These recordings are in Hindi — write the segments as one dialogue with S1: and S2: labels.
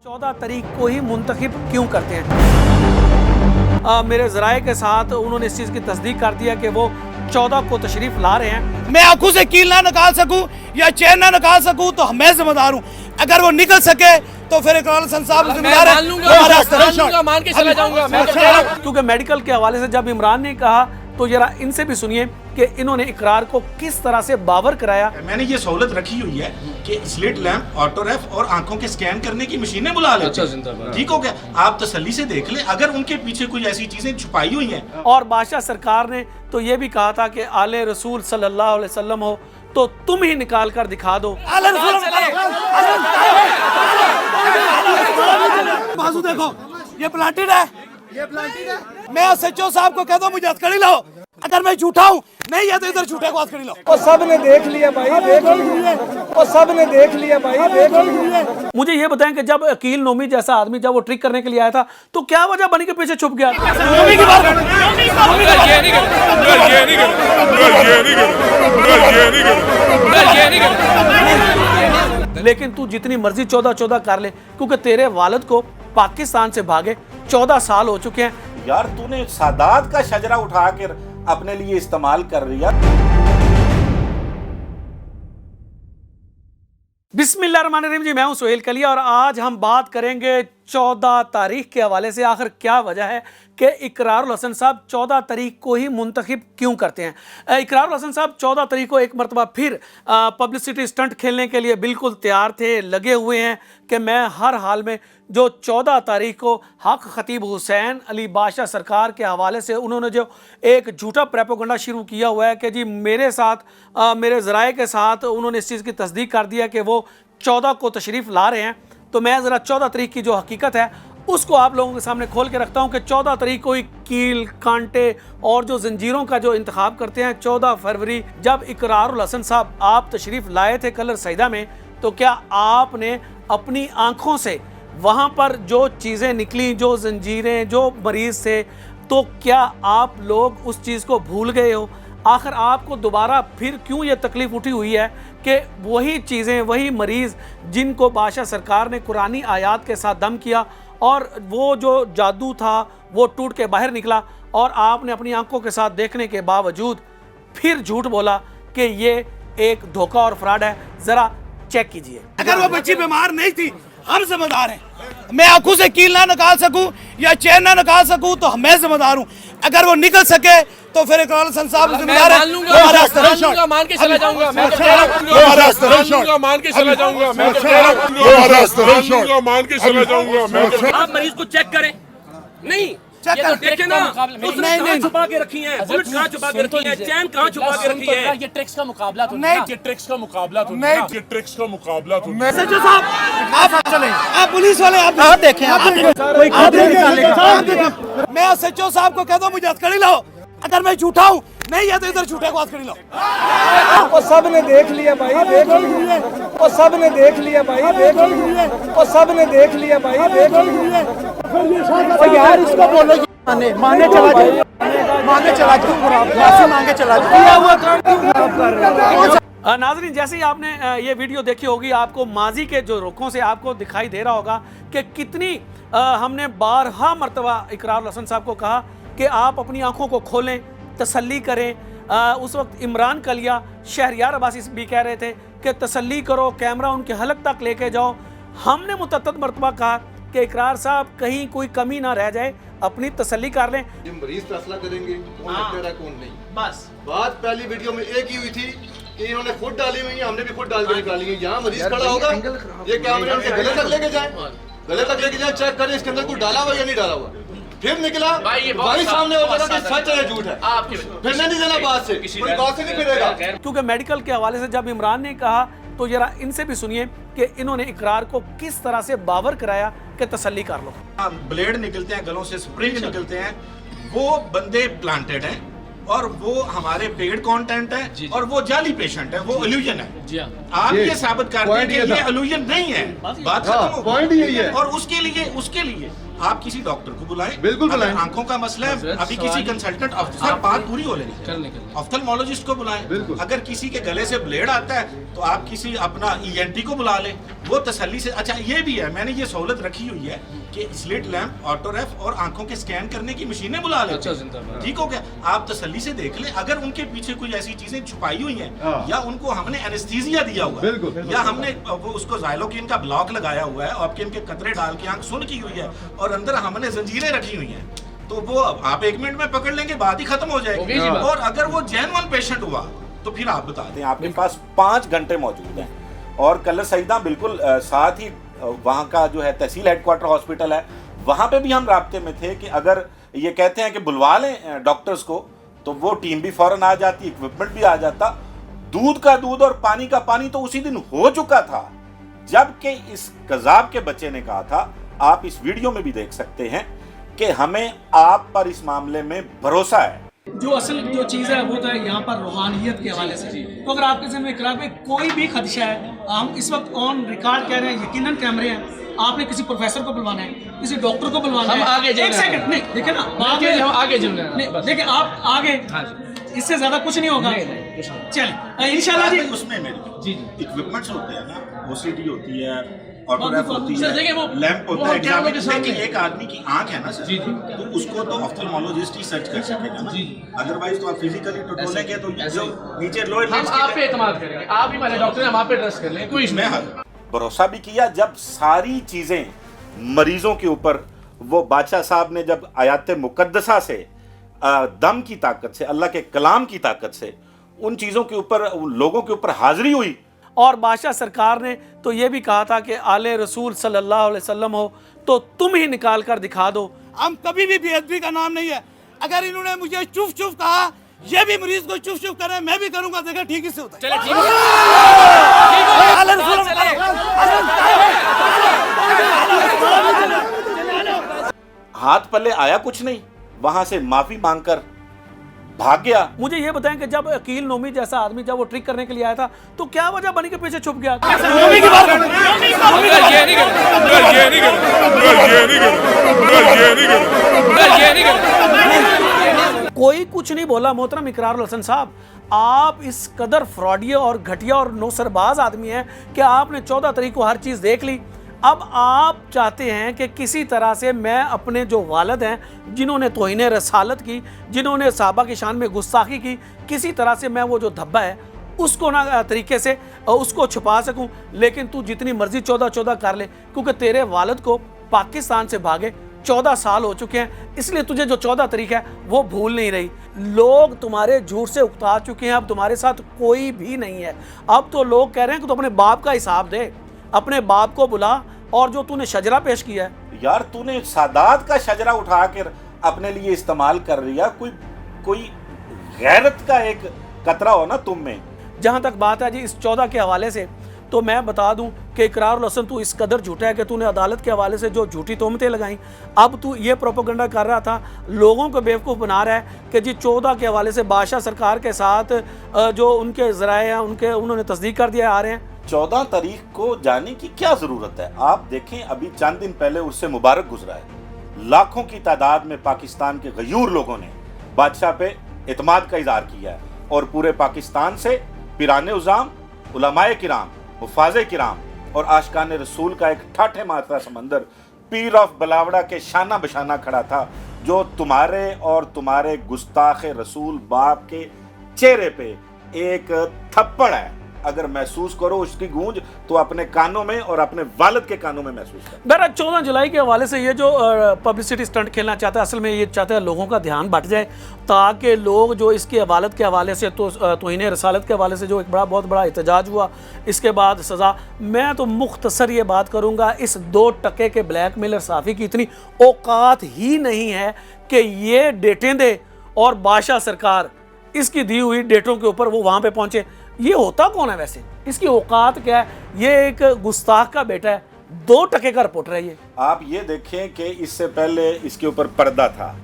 S1: 14 तारीख को ही मुंतखब क्यों करते हैं? मेरे ज़राए के साथ उन्होंने इस चीज़ की तस्दीक कर दिया कि वो 14 को तशरीफ ला रहे हैं।
S2: मैं आंखों से कील ना निकाल सकूं या चैन ना निकाल सकूं तो मैं जिम्मेदार हूं। अगर वो निकल सके तो फिर इकरार हसन साहब जिम्मेदार है।
S1: क्योंकि मेडिकल के हवाले से जब इमरान ने कहा तो जरा इनसे भी सुनिए कि इन्होंने इकरार को किस तरह से बावर कराया।
S3: मैंने ये सहूलत रखी हुई है कि स्लिट लैंप, ऑटो रेफ और आंखों के स्कैन करने की मशीनें बुला लेते हैं। ठीक हो गया, आप तसल्ली से देख लें अगर उनके पीछे कोई ऐसी चीजें छुपाई हुई हैं।
S1: और बादशाह सरकार ने तो ये भी कहा था कि आले रसूल सल्लल्लाहु अलैहि वसल्लम हो तो तुम ही निकाल कर दिखा दो।
S2: बाजू देखो, ये प्लांटेड है, ये प्लांटेड है। मैं सच्चो साहब को कह दो मुझे हथकड़ी लाओ, अगर मैं झूठा हूँ नहीं है तो इधर झूठे को हथकड़ी लाओ।
S4: वो सब ने देख लिया भाई, देख लिया। वो सब ने देख लिया भाई, देख लिया।
S1: मुझे ये बताएं कि जब अकील नोमी जैसा आदमी जब वो ट्रिक करने के लिए आया था तो क्या वजह बनी के पीछे छुप गया? लेकिन तू जितनी मर्जी 14 कर ले, क्योंकि तेरे वालिद को पाकिस्तान से भागे 14 साल हो चुके हैं।
S3: यार तूने सादात का शजरा उठा कर अपने लिए इस्तेमाल कर लिया।
S1: बिस्मिल्लाहिर्रहमानिर्रहीम जी, मैं हूं सोहेल कलिया और आज हम बात करेंगे 14 तारीख के हवाले से। आखिर क्या वजह है कि इकरारुल हसन साहब 14 तारीख को ही मुंतखब क्यों करते हैं? इकरारुल हसन साहब 14 तारीख को एक मरतबा फिर पब्लिसिटी स्टंट खेलने के लिए बिल्कुल तैयार थे, लगे हुए हैं कि मैं हर हाल में जो 14 तारीख को हक खतीब हुसैन अली बादशाह सरकार के हवाले से उन्होंने जो एक झूठा प्रोपेगेंडा शुरू किया हुआ है कि जी मेरे साथ मेरे ज़राए के साथ उन्होंने इस चीज़ की तस्दीक कर दिया कि वो 14 को तशरीफ़ ला रहे हैं। तो मैं ज़रा 14 तारीख की जो हकीकत है उसको आप लोगों के सामने खोल के रखता हूं कि 14 तारीख को ही कील, कांटे और जो जंजीरों का जो इंतखाब करते हैं। 14 फरवरी जब इकरारुल हसन साहब आप तशरीफ़ लाए थे कलर सईदा में, तो क्या आपने अपनी आंखों से वहाँ पर जो चीज़ें निकली, जो जंजीरें, जो मरीज़ थे, तो क्या आप लोग उस चीज़ को भूल गए हो? आखिर आपको दोबारा फिर क्यों ये तकलीफ़ उठी हुई है कि वही चीज़ें, वही मरीज़ जिनको बादशाह सरकार ने कुरानी आयात के साथ दम किया और वो जो जादू था वो टूट के बाहर निकला और आपने अपनी आंखों के साथ देखने के बावजूद फिर झूठ बोला कि ये एक धोखा और फ्रॉड है? ज़रा चेक कीजिए।
S2: अगर वो बच्ची बीमार नहीं थी हम जिम्मेदार हैं। मैं आंखों से कील ना निकाल सकूं या चैन ना निकाल सकूं तो मैं जिम्मेदार हूं। अगर वो निकल सके तो फिर इकरार हसन साहब जिम्मेदार है।
S5: मान के चला जाऊंगा, आप मरीज को चेक करें। नहीं
S2: चेक
S5: तो देखें ना, उसने कहाँ छुपा के रखी है, बुलेट कहाँ छुपा के रखी है, चैन कहाँ छुपा के रखी है।
S6: ये ट्रिक्स का मुकाबला तो
S2: नहीं,
S6: ये ट्रिक्स का मुकाबला तो
S2: नहीं,
S6: ये ट्रिक्स का मुकाबला तो
S2: सच्चो साहब आप चलें, आप पुलिस वाले आप देखें, मैं सच्चो साहब को कह दो मुझे हथकड़ी लाओ, अगर मैं झूठा हूँ नहीं है तो इधर झूठे को हथकड़ी लाओ।
S4: वो सब ने देख लिया भाई, देख लिया। वो सब ने देख लिया भाई, देख लिया। वो सब ने देख लिया भाई, देख लिया। यार इसको बोलो माने चला जाए, माने चला जाए, मांगे चला जाए।
S1: नाज़रीन, जैसे ही आपने ये वीडियो देखी होगी आपको माजी के जो रुखों से आपको दिखाई दे रहा होगा कि कितनी हमने बारहा मरतबा इकरारुल हसन साहब को कहा कि आप अपनी आंखों को खोलें, तसल्ली करें। उस वक्त इमरान कलिया, शहरियार अब्बासी भी कह रहे थे कि तसल्ली करो, कैमरा उनके हलक तक लेके जाओ। हमने मुतअद्दिद मरतबा कहा कि इकरार साहब कहीं कोई कमी ना रह जाए, अपनी तसल्ली कर लें।
S7: मरीज फैसला करेंगे कौन एक्टर है कौन नहीं।
S1: बस
S7: बात पहली वीडियो में एक ही हुई थी कि इन्होंने खुद डाली हुई है, हमने भी खुद डाल के निकाली है। यहाँ मरीज खड़ा होगा, ये कैमरे उनके गले तक लेके जाए, गले तक लेके जाए, चेक करें इसके अंदर कुछ डाला हुआ या नहीं डाला हुआ। फिर निकला भाई सामने होगा कि सच है झूठ है, फिर नहीं देना बात से, कोई बात से नहीं फिरेगा।
S1: क्योंकि मेडिकल के हवाले से जब इमरान ने कहा तो जरा इनसे भी सुनिए कि इन्होंने इकरार को किस तरह से बावर कराया कि तसल्ली कर लो।
S3: ब्लेड निकलते हैं गलों से, स्प्रिंग निकलते हैं, वो बंदे प्लांटेड हैं और वो हमारे पेड कंटेंट है और वो जाली पेशेंट है, वो इल्यूजन है। आप ये साबित कर दें कि ये इल्यूजन नहीं है, बात खत्म हो गई। और उसके लिए आप किसी डॉक्टर को बुलाएं,
S7: बिल्कुल
S3: अगर
S7: बुलाएं।
S3: आंखों का मसला है अभी किसी कंसल्टेंट ऑफिसर बात पूरी हो लेनी, ऑफ्थल्मोलॉजिस्ट को बुलाएं।
S7: बिल्कुल।
S3: अगर किसी के गले से ब्लेड आता है तो आप किसी अपना ईएनटी को बुला लें, वो तसल्ली से। अच्छा ये भी है, मैंने ये सहूलत रखी हुई है कि स्लिट लैंप, ऑटोरेफ और आंखों के स्कैन करने की मशीनें बुला लें। ठीक हो गया, आप तसल्ली से देख लें। अगर उनके पीछे कोई ऐसी चीजें छुपाई हुई हैं या उनको हमने एनेस्थीसिया दिया हुआ है या हमने वो उसको ज़ाइलोकिन का ब्लॉक लगाया हुआ है और आपके इनके कतरे डाल के आंख सुन की हुई है और अंदर हमने जंजीरें रखी हुई हैं, तो वो आप 1 मिनट में पकड़ लेंगे, बात ही खत्म हो जाएगी। और अगर वो जेन्युइन पेशेंट हुआ तो फिर आप बता दें।
S8: आपके पास 5 घंटे मौजूद हैं और कलर सईदा बिल्कुल साथ ही वहाँ का जो है तहसील हेडक्वार्टर हॉस्पिटल है, वहाँ पे भी हम राब्ते में थे कि अगर ये कहते हैं कि बुलवा लें डॉक्टर्स को तो वो टीम भी फौरन आ जाती, इक्विपमेंट भी आ जाता। दूध का दूध और पानी का पानी तो उसी दिन हो चुका था, जबकि इस कज़ाब के बच्चे ने कहा था, आप इस वीडियो में भी देख सकते हैं कि हमें आप पर इस मामले में भरोसा है।
S1: जो असल जो चीज़ है वो तो है यहाँ पर रूहानियत के हवाले से। तो अगर आपके ज़हन में इकरार में कोई भी खदशा है, हम इस वक्त ऑन रिकॉर्ड कह रहे हैं, यकीनन कैमरे हैं, आपने किसी प्रोफेसर को बुलवाना है, किसी डॉक्टर को बुलवाना है,
S5: आगे
S1: एक सेकंड नहीं देखिए ना, बाद में
S5: हम आगे जुड़ना है।
S1: नहीं देखिए आप आगे, इससे ज्यादा कुछ नहीं होगा। चलिए इंशाल्लाह जी।
S3: उसमें मेरे इक्विपमेंट्स होते हैं ना, ओसीडी होती है, ऑटोग्राफ होती
S5: सर, देखिए
S3: है,
S5: वो
S3: लैंप होता है,
S5: कैमरे के सामने।
S3: लेकिन एक आदमी की आंख है ना सर, तो उसको तो ऑफ्थल्मोलॉजिस्ट ही सर्च कर सकेगा ना, अदरवाइज तो आप फिजिकली टटोलेंगे तो जो नीचे लोअर
S5: हम आप पे एतमाद करेंगे, आप ही हमारे डॉक्टर हैं, हम आप पे ट्रस्ट कर लें, कोई
S3: इसमें
S8: भरोसा भी किया जब सारी चीजें मरीजों के ऊपर, वो बादशाह साहब ने जब आयात मुकद्दसा से, दम की ताकत से, अल्लाह के कलाम की ताकत से उन चीज़ों के ऊपर, उन लोगों के ऊपर हाजिरी हुई।
S1: और बादशाह सरकार ने तो ये भी कहा था कि आले रसूल सल्लल्लाहु अलैहि वसल्लम हो तो तुम ही निकाल कर दिखा दो।
S2: हम कभी भी बेअदबी का नाम नहीं है। अगर इन्होंने मुझे चुप चुप कहा, ये भी मरीज को चुप चुप करे, मैं भी करूंगा, देखा ठीक ही से होता है।
S5: चले ठीक है।
S8: हाथ पल्ले आया कुछ नहीं, वहां से माफी मांगकर भाग गया।
S1: मुझे ये बताएं कि जब अकील नोमी जैसा आदमी जब वो ट्रिक करने के लिए आया था तो क्या वजह बनी के पीछे छुप गया? कोई कुछ नहीं बोला। मोहतरम इकरारुल हसन साहब, आप इस कदर फ्रॉडिया और घटिया और नौसरबाज आदमी हैं कि आपने 14 तारीख को हर चीज़ देख ली। अब आप चाहते हैं कि किसी तरह से मैं अपने जो वालिद हैं जिन्होंने तौहीन रसालत की, जिन्होंने सहाबा की शान में गुस्ताखी की, किसी तरह से मैं वो जो धब्बा है उसको ना तरीके से उसको छुपा सकूं। लेकिन तू जितनी मर्जी 14-14 कर ले, क्योंकि तेरे वालिद को पाकिस्तान से भागे 14 साल हो चुके हैं, इसलिए तुझे जो 14 तारीख है वो भूल नहीं रही। लोग तुम्हारे झूठ से उकता चुके हैं, अब तुम्हारे साथ कोई भी नहीं है। अब तो लोग कह रहे हैं कि तू अपने बाप का हिसाब दे, अपने बाप को बुला, और जो तूने शजरा पेश किया है।
S8: यार तूने सादात का शजरा उठा कर अपने लिए इस्तेमाल कर लिया, कोई गैरत का एक कतरा हो ना तुम में।
S1: जहाँ तक बात है जी इस 14 के हवाले से, तो मैं बता दूं कि इकरारुल हसन तू इस कदर झूठा है कि तूने अदालत के हवाले से जो झूठी तोहमतें लगाई, अब तू ये प्रोपेगेंडा कर रहा था, लोगों को बेवकूफ़ बना रहा है कि जी 14 के हवाले से बादशाह सरकार के साथ जो उनके ज़राए हैं उन्होंने तस्दीक कर दिया आ रहे हैं।
S8: 14 तारीख को जाने की क्या ज़रूरत है? आप देखें अभी चंद दिन पहले उससे मुबारक गुजरा है। लाखों की तादाद में पाकिस्तान के गयूर लोगों ने बादशाह पे इत्माद का इज़हार किया है और पूरे पाकिस्तान से पिराने उज़ाम, उलमाए किराम, हुफ़ाज़े किराम और आशिकान रसूल का एक ठाठे मात्रा समंदर पीर ऑफ बलावड़ा के शाना बशाना खड़ा था, जो तुम्हारे और तुम्हारे गुस्ताखे रसूल बाप के चेहरे पे एक थप्पड़ है। अगर महसूस करो उसकी गूंज तो अपने कानों में और अपने वालिद के कानों में महसूस करो।
S1: बहरहाल 14 जुलाई के हवाले से ये जो पब्लिसिटी स्टंट खेलना चाहता है, असल में ये चाहता है लोगों का ध्यान बट जाए, ताकि लोग जो इसके वालिद के हवाले से तौहीन रसालत के हवाले से जो एक बहुत बड़ा एहतजाज हुआ, इसके बाद सज़ा, मैं तो मुख्तसर ये बात करूँगा, इस 2 टके के ब्लैकमेलर साफ़ी की इतनी औकात ही नहीं है कि ये डेटें दे और बादशाह सरकार इसकी दी हुई डेटों के ऊपर वो वहाँ पर पहुँचे। ये होता कौन है वैसे? इसकी औकात क्या है? ये एक गुस्ताख का बेटा है, 2 टके का रिपोर्टर है ये।
S8: आप ये देखें कि इससे पहले इसके ऊपर पर्दा था।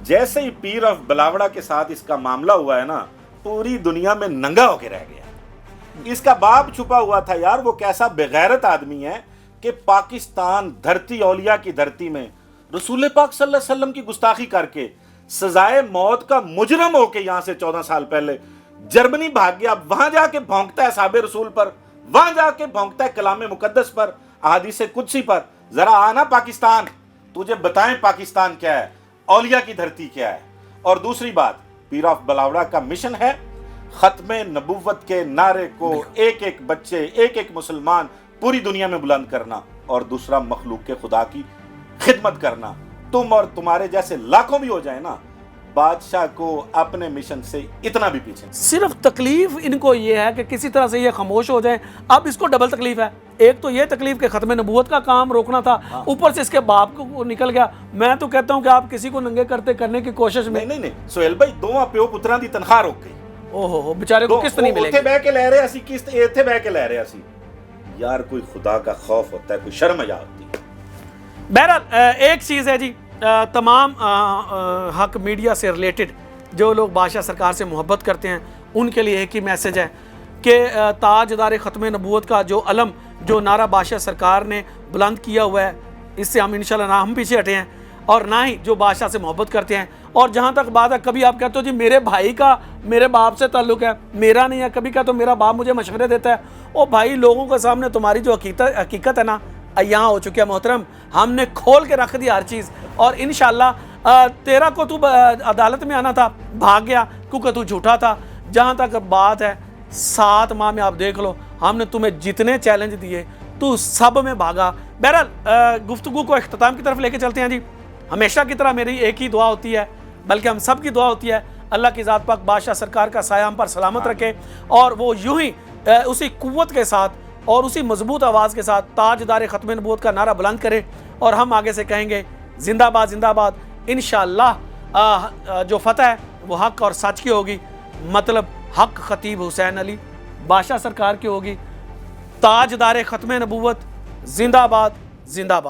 S8: जैसे ही पीर ऑफ बलावड़ा के साथ इसका मामला हुआ है ना, पूरी दुनिया में नंगा होके रह गया। इसका बाप छुपा हुआ था। यार वो कैसा बेगैरत आदमी है कि पाकिस्तान धरती औलिया की धरती में रसूल पाक सल्लल्लाहु अलैहि वसल्लम की गुस्ताखी करके सजाए मौत का मुजरम होके यहां से 14 साल पहले जर्मनी भाग गया, वहां जाके भौंकता है साहब रसूल पर, वहां जाके भौंकता है कलाम मुकद्दस पर, अहादीस कुदसी पर। जरा आना पाकिस्तान, तुझे बताएं पाकिस्तान क्या है, औलिया की धरती क्या है। और दूसरी बात, पीर ऑफ बलावड़ा का मिशन है खत्मे नबुव्वत के नारे को एक एक बच्चे, एक एक मुसलमान पूरी दुनिया में बुलंद करना, और दूसरा मखलूक के खुदा की खिदमत करना। तुम और तुम्हारे जैसे लाखों भी हो जाए ना, बादशाह को अपने मिशन से इतना भी पीछे।
S1: सिर्फ तकलीफ इनको ये है कि किसी तरह से ये खामोश हो जाए। अब इसको डबल तकलीफ है, एक तो ये तकलीफ कि खत्म नबूवत का काम रोकना था, ऊपर से इसके बाप को निकल गया। मैं तो कहता हूं कि आप किसी को नंगे करने की कोशिश में
S8: नहीं सोहेल भाई, दोवां प्यो पुत्रां दी तनख्वाह रोक गई।
S1: ओहो बेचारे को किस्त नहीं मिलेगी।
S8: ਉੱਥੇ ਬਹਿ ਕੇ ਲੈ ਰਹੇ ਅਸੀਂ ਕਿਸ਼ਤ, ਇੱਥੇ ਬਹਿ ਕੇ ਲੈ ਰਹੇ ਅਸੀਂ। यार कोई खुदा का खौफ होता है, कोई शर्म आ होती है।
S1: बहरहाल एक चीज़ है जी, तमाम हक मीडिया से रिलेटेड जो लोग बादशाह सरकार से मोहब्बत करते हैं उनके लिए एक ही मैसेज है कि ताजदार ख़त्म नबूवत का जो अलम, जो नारा बादशाह सरकार ने बुलंद किया हुआ है, इससे हम इंशाल्लाह ना हम पीछे हटे हैं और ना ही जो बादशाह से मोहब्बत करते हैं। और जहाँ तक बात है, कभी आप कहते हो जी मेरे भाई का मेरे बाप से ताल्लुक़ है, मेरा नहीं है, कभी कहते हो मेरा बाप मुझे मशवरे देता है। ओ भाई, लोगों के सामने तुम्हारी जो हकीकत है ना, यहाँ हो चुकी है मोहतरम, हमने खोल के रख दिया हर चीज़। और इंशाल्लाह तेरा को तू अदालत में आना था, भाग गया क्योंकि तू झूठा था। जहाँ तक बात है 7 माह में आप देख लो, हमने तुम्हें जितने चैलेंज दिए तू सब में भागा। बहरहाल गुफ्तगू को इख्तिताम की तरफ लेके चलते हैं जी। हमेशा की तरह मेरी एक ही दुआ होती है, बल्कि हम सब की दुआ होती है, अल्लाह की ज़ात पाक बादशाह सरकार का साया हम पर सलामत रखे और वो यूं ही उसी कुव्वत के साथ और उसी मजबूत आवाज़ के साथ ताजदार ख़त्म नबूवत का नारा बुलंद करे और हम आगे से कहेंगे जिंदाबाद जिंदाबाद। इंशाअल्लाह जो फतह है वो हक और सच की होगी, मतलब हक खतीब हुसैन अली बादशाह सरकार की होगी। ताजदार ख़त्म नबूवत जिंदाबाद जिंदाबाद।